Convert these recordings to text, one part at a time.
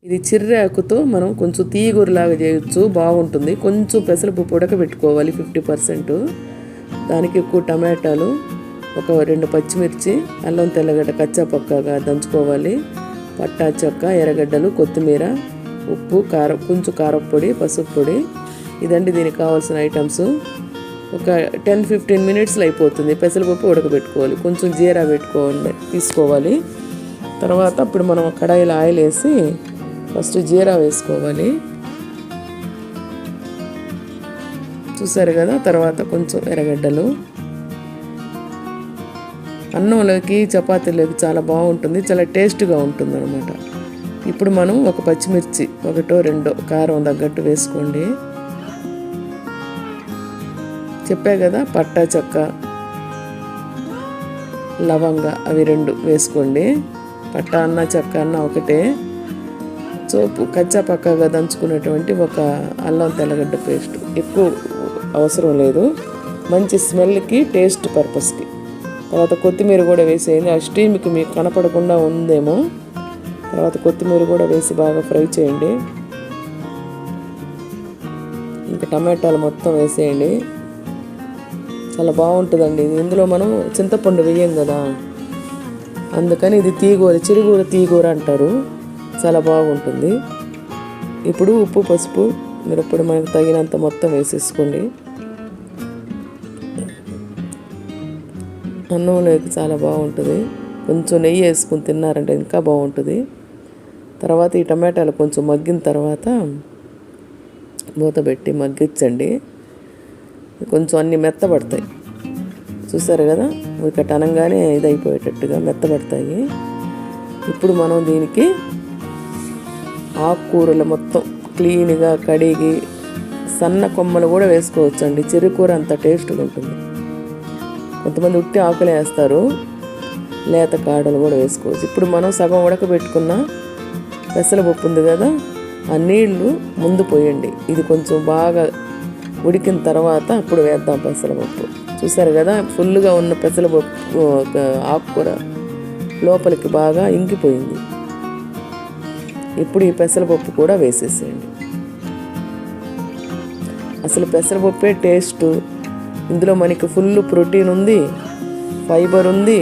ఇది చిర్రాకుతో మనం కొంచెం తీగూరలాగా చేయొచ్చు, బాగుంటుంది. కొంచెం పెసరపప్పు ఉడకబెట్టుకోవాలి 50%. దానికి ఎక్కువ టమాటాలు, ఒక 2 పచ్చిమిర్చి, అల్లం తెల్లగడ్డ కచ్చా పక్కగా దంచుకోవాలి. పట్టా చెక్క, ఎర్రగడ్డలు, కొత్తిమీర, ఉప్పు, కారం, కొంచెం కారపొడి, పసుపు పొడి. ఇదండి దీనికి కావాల్సిన ఐటమ్స్. ఒక 10-15 మినిట్స్లో అయిపోతుంది. పెసరపప్పు ఉడకబెట్టుకోవాలి, కొంచెం జీరా తీసుకోవాలి. తర్వాత ఇప్పుడు మనం కడాయిలో ఆయిల్ వేసి ఫస్ట్ జీరా వేసుకోవాలి, చూసారు కదా. తర్వాత కొంచెం ఎర్రగడ్డలు. అన్నంలోకి చపాతీలోకి చాలా బాగుంటుంది, చాలా టేస్ట్గా ఉంటుంది అనమాట. ఇప్పుడు మనం ఒక పచ్చిమిర్చి 1-2 కారం తగ్గట్టు వేసుకోండి. చెప్పా కదా, పట్టా చెక్క, లవంగ అవి 2 వేసుకోండి. పట్టా అన్న చెక్క అన్న ఒకటే. సోపు కచ్చా పక్కగా దంచుకున్నటువంటి ఒక అల్లం తెల్లగడ్డ పేస్ట్, ఎక్కువ అవసరం లేదు, మంచి స్మెల్కి, టేస్ట్ పర్పస్కి. తర్వాత కొత్తిమీర కూడా వేసేయండి. ఆ స్టీమ్కి మీకు కనపడకుండా ఉందేమో. తర్వాత కొత్తిమీర కూడా వేసి బాగా ఫ్రై చేయండి. ఇంకా టమాటాలు మొత్తం వేసేయండి. చాలా బాగుంటుందండి ఇది. ఇందులో మనం చింతపండు వేయం కదా, అందుకని ఇది చిరుగూర తీగూర అంటారు. చాలా బాగుంటుంది. ఇప్పుడు ఉప్పు, పసుపు, మిరప్పొడి మనకు తగినంత మొత్తం వేసేసుకోండి. అన్నంలోకి చాలా బాగుంటుంది. కొంచెం నెయ్యి వేసుకుని తిన్నారంటే ఇంకా బాగుంటుంది. తర్వాత ఈ టమాటాలు కొంచెం మగ్గిన తర్వాత మూత పెట్టి మగ్గించండి. కొంచెం అన్నీ మెత్తబడతాయి, చూసారు కదా. ఇక్కడ అనగానే ఇది అయిపోయేటట్టుగా మెత్తబడతాయి. ఇప్పుడు మనం దీనికి ఆకుకూరలు మొత్తం క్లీన్గా కడిగి సన్న కొమ్మలు కూడా వేసుకోవచ్చండి. చెరుకూర అంత టేస్ట్గా ఉంటుంది. కొంతమంది ఉట్టి ఆకులు వేస్తారు, లేత కాడలు కూడా వేసుకోవచ్చు. ఇప్పుడు మనం సగం ఉడకబెట్టుకున్న పెసరపప్పు ఉంది కదా, ఆ నీళ్లు ముందు పోయండి. ఇది కొంచెం బాగా ఉడికిన తర్వాత అప్పుడు వేద్దాం పెసరపప్పు. చూసారు కదా, ఫుల్గా ఉన్న పెసరపప్పు ఆకుకూర లోపలికి బాగా ఇంకిపోయింది. ఇప్పుడు ఈ పెసరపప్పు కూడా వేసేసేయండి. అసలు పెసరపప్పే టేస్ట్. ఇందులో మనకి ఫుల్ ప్రోటీన్ ఉంది, ఫైబర్ ఉంది,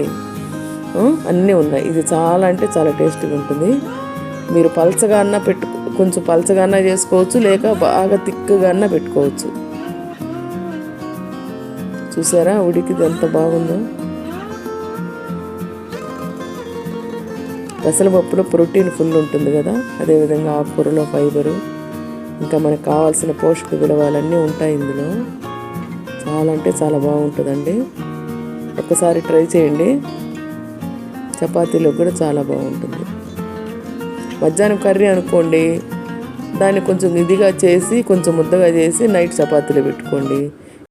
అన్నీ ఉన్నాయి. ఇది చాలా అంటే చాలా టేస్టీగా ఉంటుంది. మీరు పలచగా అన్నా కొంచెం పలచగా అన్నా చేసుకోవచ్చు, లేక బాగా తిక్కుగా అన్నా పెట్టుకోవచ్చు. చూసారా ఉడికిది ఎంత బాగుందో. పెసరపప్పులో ప్రోటీన్ ఫుల్ ఉంటుంది కదా, అదేవిధంగా ఆకుకూరలో ఫైబరు, ఇంకా మనకు కావాల్సిన పోషక విలువలన్నీ ఉంటాయి ఇందులో. చాలా అంటే చాలా బాగుంటుందండి. ఒక్కసారి ట్రై చేయండి. చపాతీలో కూడా చాలా బాగుంటుంది. మధ్యాహ్నం కర్రీ అనుకోండి, దాన్ని కొంచెం ఇదిగా చేసి కొంచెం ముద్దగా చేసి నైట్ చపాతీలో పెట్టుకోండి.